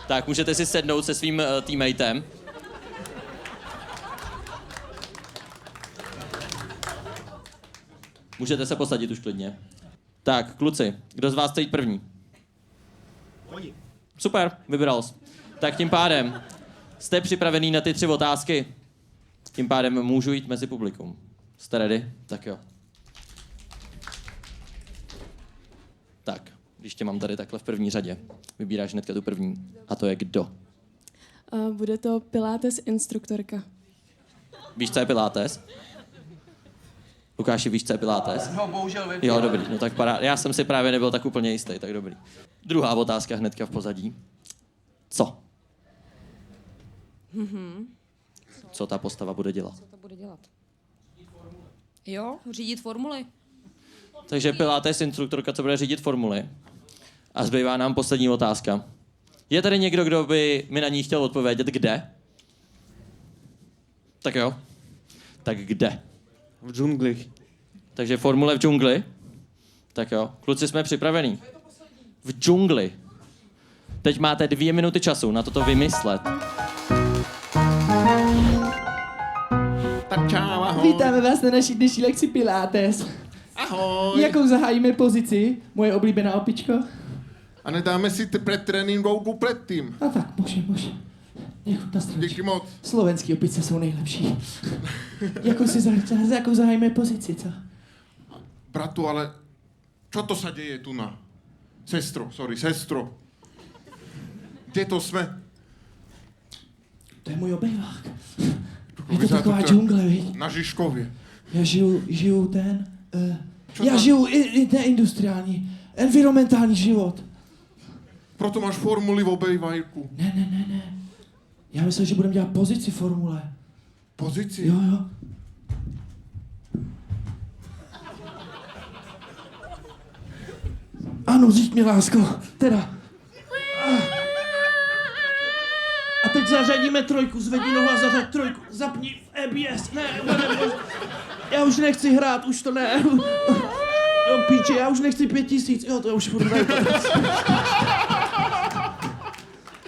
Tak, můžete si sednout se svým teammatem. Můžete se posadit už klidně. Tak, kluci, kdo z vás chce jít první? Super, vybral jsi. Tak tím pádem, jste připravený na ty 3 otázky? Tím pádem můžu jít mezi publikum. Jste ready? Tak jo. Tak, když tě mám tady takhle v první řadě, vybíráš hnedka tu první. A to je kdo? Bude to Pilates instruktorka. Víš, co je Pilates? Lukáši, víš, co je Pilates? No, bohužel vím. Jo, dobrý, no tak paráda. Já jsem si právě nebyl tak úplně jistý, tak dobrý. Druhá otázka hnedka v pozadí. Co? Co ta postava bude dělat? Co to bude dělat? Jo, řídit formuly. Takže Pilates instruktorka, co bude řídit formuly. A zbývá nám poslední otázka. Je tady někdo, kdo by mi na ní chtěl odpovědět, kde? Tak jo. Tak kde? V džunglích. Takže formule v džungli? Tak jo. Kluci, jsme připravení. V džungli. Teď máte 2 minuty času na toto vymyslet. Tak čau, ahoj. Vítáme vás na naší dnešní lekci Pilates. Ahoj. Jakou zahájíme pozici, moje oblíbená opičko? A nedáme si pretréninkovku předtím. A tak, může. Nechutná strašně. Díky moc. Slovenský opice jsou nejlepší. Jakou zahájíme pozici, co? Bratu, ale čo to sa deje tu na? Sestro. Kde to jsme? To je můj obejvák. Je to taková džungle, viď? Na Žižkově. Já žiju já žiju neindustriální, environmentální život. Proto máš formuly v obejvajku. Ne. Já myslel, že budeme dělat pozici formule. Pozici? Jo. Ano, říct mi, lásko, teda. A teď zařadíme 3, zvedni nohu a zařad 3, zapni EBS, ne, já už nechci hrát, už to ne. Jo, píče, já už nechci 5000, jo, to už furt nejde.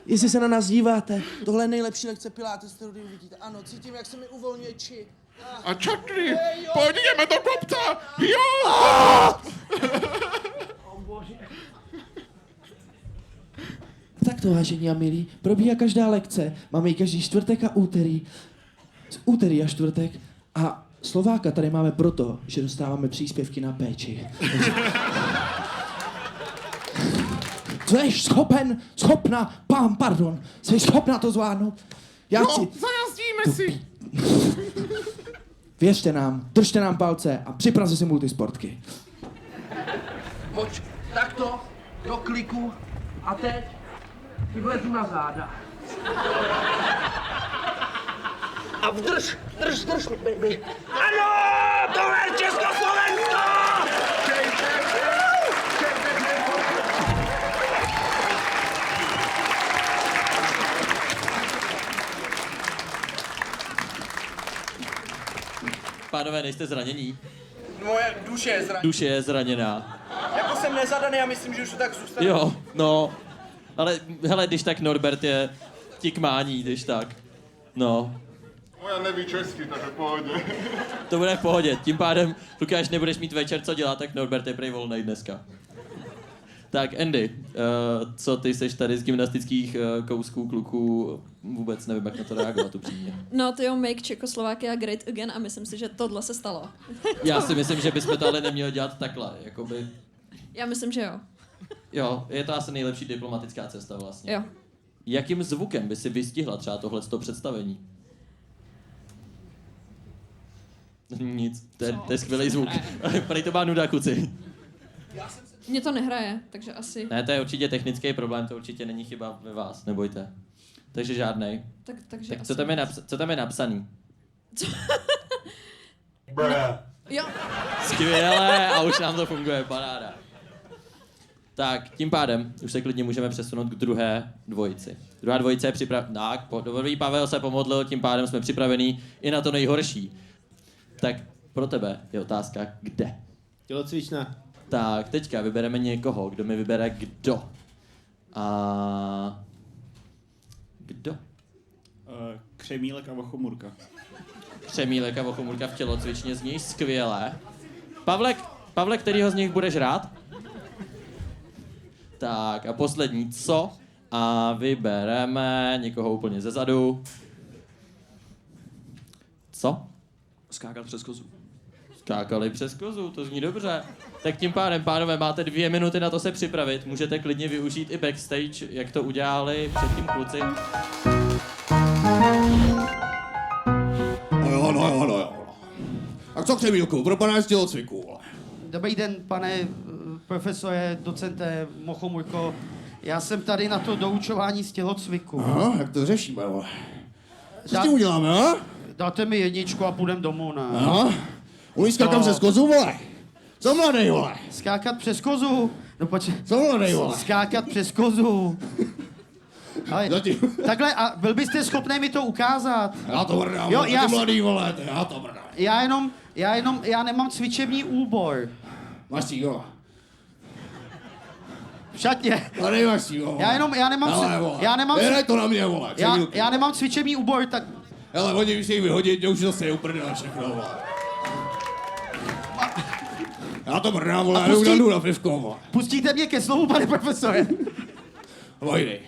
Jestli se na nás díváte, tohle je nejlepší lekce Pilates, kterou kdy uvidíte. Ano, cítím, jak se mi uvolňuje či. A čakry, pojďme do kopca, jo! Tak to, vážení a milí, probíhá každá lekce. Máme ji každý čtvrtek a úterý. Úterý a čtvrtek. A Slováka tady máme proto, že dostáváme příspěvky na péči. Jsi schopna to zvládnout? Zajazdíme si. Věřte nám, držte nám palce a připravte si multisportky. Moč, takto, do kliku a teď vlezu na záda. A drž, baby. Ano, tohle je Československo! Pánové, nejste zranění? Moje duše je zraněná. Duše je zraněná. Jako jsem nezadaný a myslím, že už to tak zůstane. Jo, no. Ale hele, když tak Norbert je ti k mání, když tak. No. Moja neví česky, takže v pohodě. To bude v pohodě. Tím pádem, Lukáš, nebudeš mít večer co dělat, tak Norbert je prej volnej dneska. Tak Andy, co ty seš tady z gymnastických kousků kluků, vůbec nevím, jak na to reagovat upřímně. No ty jo, make Czechoslovakia great again a myslím si, že tohle se stalo. Já si myslím, že bychom to ale neměli dělat takhle, jakoby. Já myslím, že jo. Jo, je to asi nejlepší diplomatická cesta vlastně. Jo. jakým zvukem by si vystihla třeba tohleto představení? Nic, to je skvělý zvuk. Prej to má nuda, kuci. Mně to nehraje, takže asi... Ne, to je určitě technický problém, to určitě není chyba ve vás, nebojte. Takže žádnej. Takže Tak asi... co tam je napsaný? Jo. Skvěle, a už nám to funguje, paráda. Tak, tím pádem už se klidně můžeme přesunout k druhé dvojici. Druhá dvojice je připravená. Tak, dobrý Pavel se pomodlil, tím pádem jsme připravení i na to nejhorší. Tak pro tebe je otázka, kde? Tělocvična. Tak, teďka vybereme někoho, kdo mi vybere kdo. A... Kdo? Křemílek a Vochomurka. Křemílek a Vochomurka v tělocvičně zní skvěle. Pavle, kterýho z nich budeš rád? Tak a poslední, co? A vybereme někoho úplně zezadu. Co? Skákat přes kozu. Skákali přes kozu, to zní dobře. Tak tím pádem, pánové, máte 2 minuty na to se připravit. Můžete klidně využít i backstage, jak to udělali předtím kluci. No jo. A co Křemílku, propadáš z tělocviku? Dobrý den, pane profesore, docente Mochomurko. Já jsem tady na to doučování z tělocviku. Aha, jak to řešíme, vole? Co s tím uděláme, ha? Dáte mi 1 a půjdem domů, ne? Aha. Umíš skákat přes kozu, vole? Co mladej, vole? Skákat přes kozu? No počkej. Co mladej, vole? Skákat přes kozu. Ale, takhle, a byl byste schopný mi to ukázat? Já to mrdám, jo, ty mladý, vole, já to mrdám. Já nemám cvičební úbor. Máš si jo. V šatně. Tady máš si jo. Jdej to na mě, vole. Já nemám cvičební úbor, tak... Hele, oni si jich vyhodit, mě už zase je uprdele všechno, vole. Já to mrdám, vole, já jdu na pivko, vole. Pustíte mě ke slovu, pane profesore? Vojdej.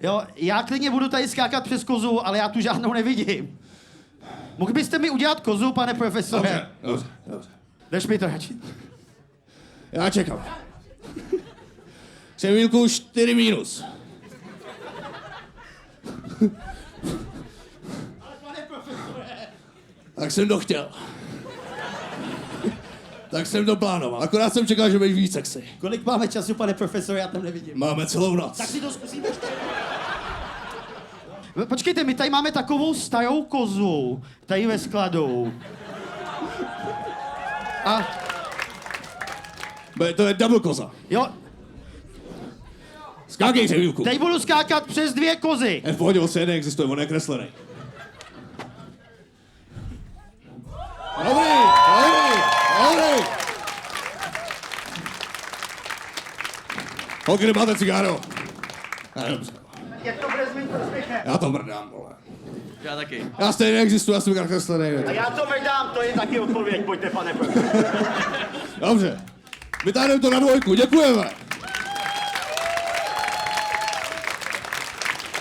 Jo, já klidně budu tady skákat přes kozu, ale já tu žádnou nevidím. Mohl byste mi udělat kozu, pane profesore? Dobře. Jdeš mi to radši. Já čekám. Křemílku 4 minus. Ale pane profesore... Tak jsem to chtěl. Tak jsem to plánoval. Akorát jsem čekal, že budeš víc sexy. Kolik máme času, pane profesore, já tam nevidím. Máme celou noc. Tak si to zkusíme ještě. Počkejte, my tady máme takovou starou kozu, tady ve skladu. A... To je double koza. Jo. Skákej, Křemílku. Teď budu skákat přes 2 kozy. V pohodě, on se neexistuje, on je kreslený. Dobrý. Holky, nemáte cigáro? Dobře. Jak to bude s mým prospěchem? Já to mrdám, vole. Já taky. Já stejně neexistuji, já jsem kreslený. A já to mrdám, to je taky odpověď, pojďte, pane profesore. Dobře. Vytáhneme to na 2, děkujeme.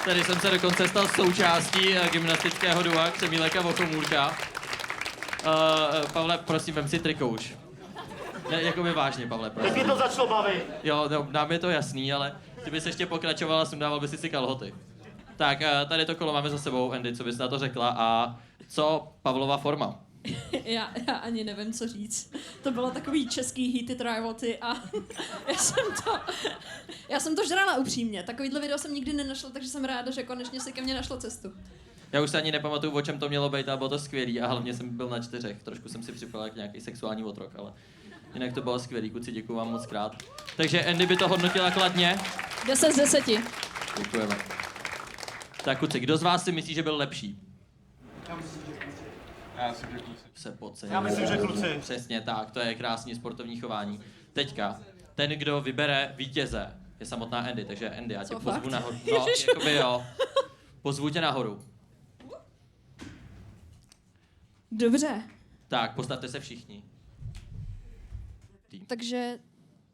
Tady jsem se dokonce stal součástí gymnastického dua Křemílek a Vochomůrka. Pavle, prosím, vem si triko už. Ne, jakoby vážně, Pavle, prosím. Tak mě to začalo bavit. Jo, no, nám je to jasný, ale ty bys ještě pokračoval a sundával bys si kalhoty. Tak, tady to kolo máme za sebou, Andy, co bys na to řekla a co Pavlova forma? Já ani nevím, co říct. To bylo takový český heated rivalry a já jsem to žrala upřímně. Takovýhle video jsem nikdy nenašla, takže jsem ráda, že konečně si ke mně našlo cestu. Já už se ani nepamatuju, o čem to mělo být, ale bylo to skvělý a hlavně jsem byl na 4. Trošku jsem si připadal jak nějaký sexuální otrok, ale jinak to bylo skvělý, kluci, děkuju vám moc krát. Takže Andy by to hodnotila kladně. 10 z 10. Děkujeme. Tak kluci, kdo z vás si myslí, že byl lepší? Já myslím, že kluci. Přesně tak, to je krásný sportovní chování. Teďka, ten, kdo vybere vítěze, je samotná Andy, takže Andy, já tě pozvu nahoru. No, jakoby jo. Pozvu tě nahoru. Dobře. Tak, postavte se všichni. Takže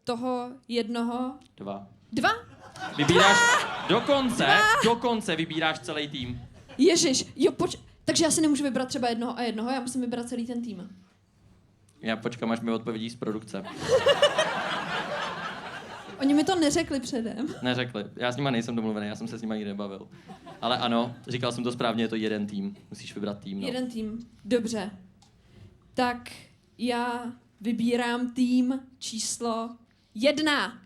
toho jednoho... 2. Vybíráš dokonce vybíráš celý tým. Ježiš, jo, takže já si nemůžu vybrat třeba jednoho, já musím vybrat celý ten tým. Já počkám, až mi odpovědí z produkce. Oni mi to neřekli předem. Neřekli. Já s nima nejsem domluvený, já jsem se s nima nikdy nebavil. Ale ano, říkal jsem to správně, je to jeden tým. Musíš vybrat tým, no. Jeden tým. Dobře. Tak já vybírám tým číslo 1.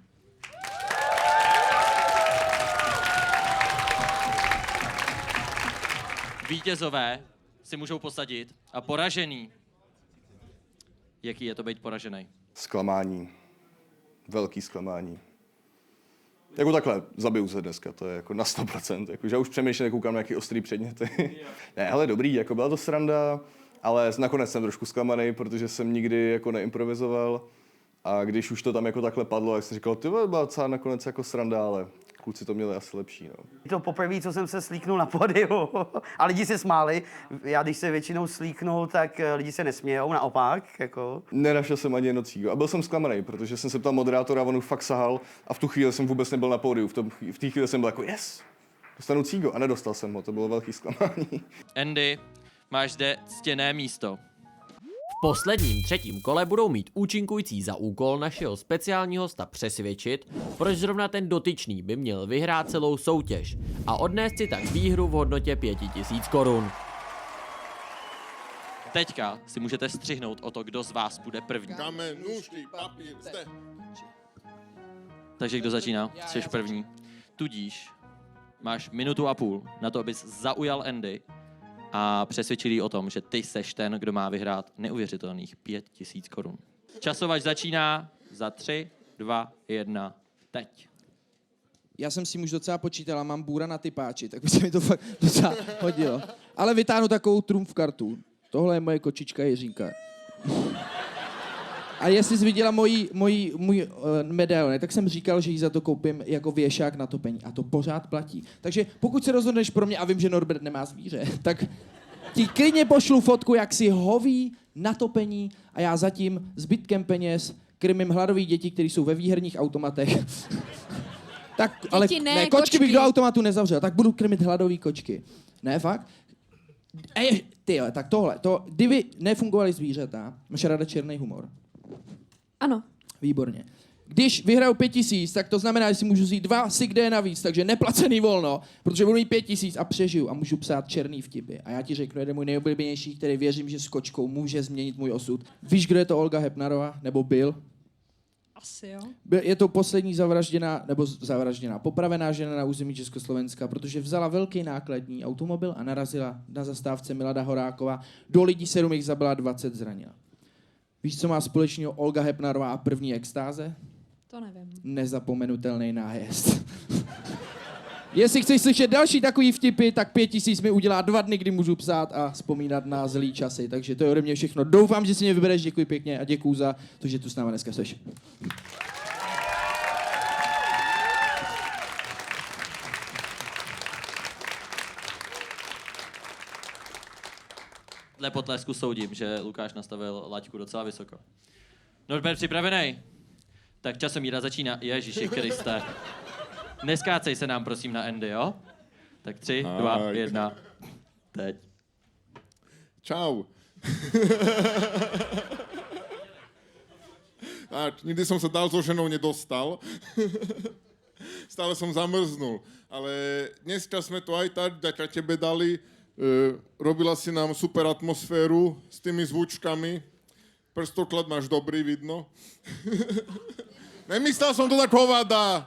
Vítězové si můžou posadit a poražený. Jaký je to být poražený? Zklamání. Velký zklamání. Jako takhle, zabiju se dneska, to je jako na 100%. Jako, že já už přemýšlím, koukám na nějaký ostrý předměty. Ne, ale dobrý, jako byla to sranda, ale nakonec jsem trošku zklamaný, protože jsem nikdy jako neimprovizoval. A když už to tam jako takhle padlo, jak jsem říkal, ty byla docela nakonec jako sranda, ale kluci to měli asi lepší. No. Je to poprvé, co jsem se slíknul na pódiu a lidi se smáli. Já když se většinou slíknu, tak lidi se nesmějou, naopak. Jako. Nenašel jsem ani jedno cígo a byl jsem zklamaný, protože jsem se ptal moderátora a on už fakt sahal a v tu chvíli jsem vůbec nebyl na pódiu. V té chvíli jsem byl jako yes, dostanu cígo a nedostal jsem ho, to bylo velký zklamání. Andy, máš zde ctěné místo. V posledním třetím kole budou mít účinkující za úkol našeho speciálního hosta přesvědčit, proč zrovna ten dotyčný by měl vyhrát celou soutěž a odnést si tak výhru v hodnotě 5000 korun. Teďka si můžete střihnout o to, kdo z vás bude první. Kamen, nůžky, papír, zde. Takže kdo začíná? Jsi první. Tudíž máš 1,5 minuty na to, abys zaujal Andy a přesvědčil jí o tom, že ty seš ten, kdo má vyhrát neuvěřitelných 5000 korun. Časovač začíná za 3, 2, 1, teď. Já jsem si už docela počítal a mám bůra na typáči, tak by se mi to fakt docela hodilo. Ale vytáhnu takovou trumf kartu. Tohle je moje kočička Jiřínka. A jestli jsi viděla můj medailon, tak jsem říkal, že ji za to koupím jako věšák na topení. A to pořád platí. Takže pokud se rozhodneš pro mě a vím, že Norbert nemá zvíře, tak ti klidně pošlu fotku, jak si hoví na topení a já zatím zbytkem peněz krmím hladový děti, které jsou ve výherních automatech. Tak, ale ne, kočky bych do automatu nezavřel, tak budu krmit hladový kočky. Ne, fakt? Tyhle, tak tohle. Kdyby nefungovaly zvířata, máš ráda černý humor? Ano. Výborně. Když vyhraju 5000, tak to znamená, že si můžu vzít 2 sick day navíc, takže neplacený volno, protože budu mít 5000 a přežiju a můžu psát černý vtipy. A já ti řeknu jeden můj nejoblíbenější, který věřím, že s kočkou může změnit můj osud. Víš, kdo je to Olga Hepnarová? Nebo byl? Asi jo. Je to poslední popravená žena na území Československa, protože vzala velký nákladní automobil a narazila na zastávce Milada Horáková. Do lidí 7 jich zabila, 20 zranila. Víš, co má společného Olga Hepnarová a první extáze? To nevím. Nezapomenutelný nájezd. Jestli chceš slyšet další takový vtipy, tak 5000 mi udělá 2 dny, kdy můžu psát a vzpomínat na zlý časy. Takže to je ode mě všechno. Doufám, že si mě vybereš, děkuji pěkně a děkuju za to, že tu s náma dneska seš. Dle potlesku soudím, že Lukáš nastavil laťku docela vysoko. Norbert, připravený? Tak časomíra začíná. Ježíši Kriste. Neskácej se nám, prosím, na Andy, jo? Tak 3, 2, 1, teď. Čau. Nikdy som sa dál so ženou nedostal. Stále som zamrznul. Ale dneska sme to aj tak, ďaká tebe dali. Robila si nám super atmosféru s tými zvučkami. Prstoklad máš dobrý, vidno. Nemyslel som to tak hovada.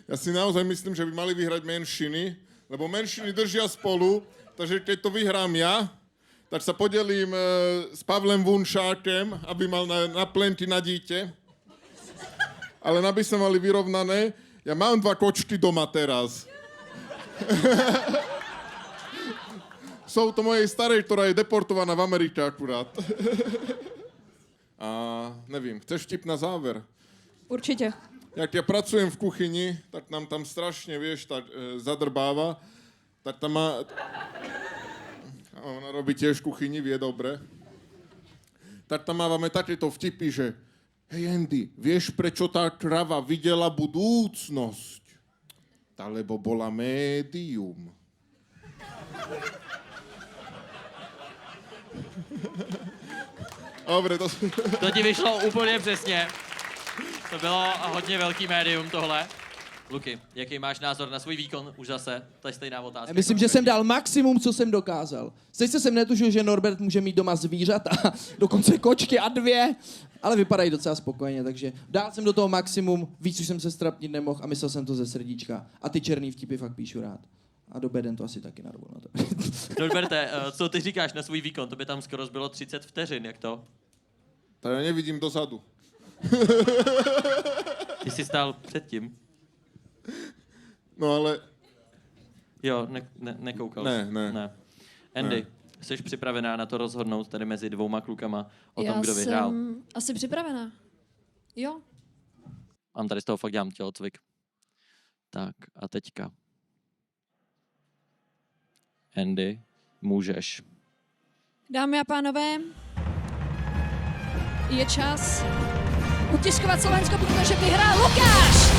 Ja si naozaj myslím, že by mali vyhrať menšiny, lebo menšiny držia spolu, takže keď to vyhrám ja, tak sa podelím s Pavlem Vunšákem, aby mal na plenty na dítě. Ale aby sa mali vyrovnané, ja mám 2 kočky doma teraz. Sú to mojej starej, ktorá je deportovaná v Amerike akurát. A nevím, chceš vtip na záver? Určitě. Jak ja pracujem v kuchyni, tak nám tam strašne, vieš, tak zadrbáva. Tak tam má... A ona robí tiež v kuchyni, vie dobre. Tak tam mávame takéto vtipy, že hej Andy, vieš, prečo tá krava videla budúcnosť? Tá, lebo bola médium. A Dobre, to... To ti vyšlo úplně přesně. To bylo hodně velký médium tohle. Luky, jaký máš názor na svůj výkon? Už zase, to je stejná otázka. Myslím, že jsem dal maximum, co jsem dokázal. Sice jsem netušil, že Norbert může mít doma zvířata, dokonce kočky a 2, ale vypadají docela spokojeně, takže dal jsem do toho maximum, víc už jsem se strapnit nemohl a myslel jsem to ze srdíčka. A ty černý vtipy fakt píšu rád. A do beden to asi taky narvu na to. Norberte, co ty říkáš na svůj výkon? To by tam skoro zbylo 30 vteřin, jak to? To ja nevidím dozadu. Ty jsi stál předtím. No ale... Jo, nekoukal jsi. Ne. Andy, jsi připravená na to rozhodnout tady mezi dvouma klukama o tom, kdo vyhrál? Já jsem asi připravená. Jo. Mám tady z toho fakt dělám tělocvik. Tak a teďka. Andy, můžeš. Dámy a pánové, je čas utiskovat Slovensko, protože vyhrál Lukáš!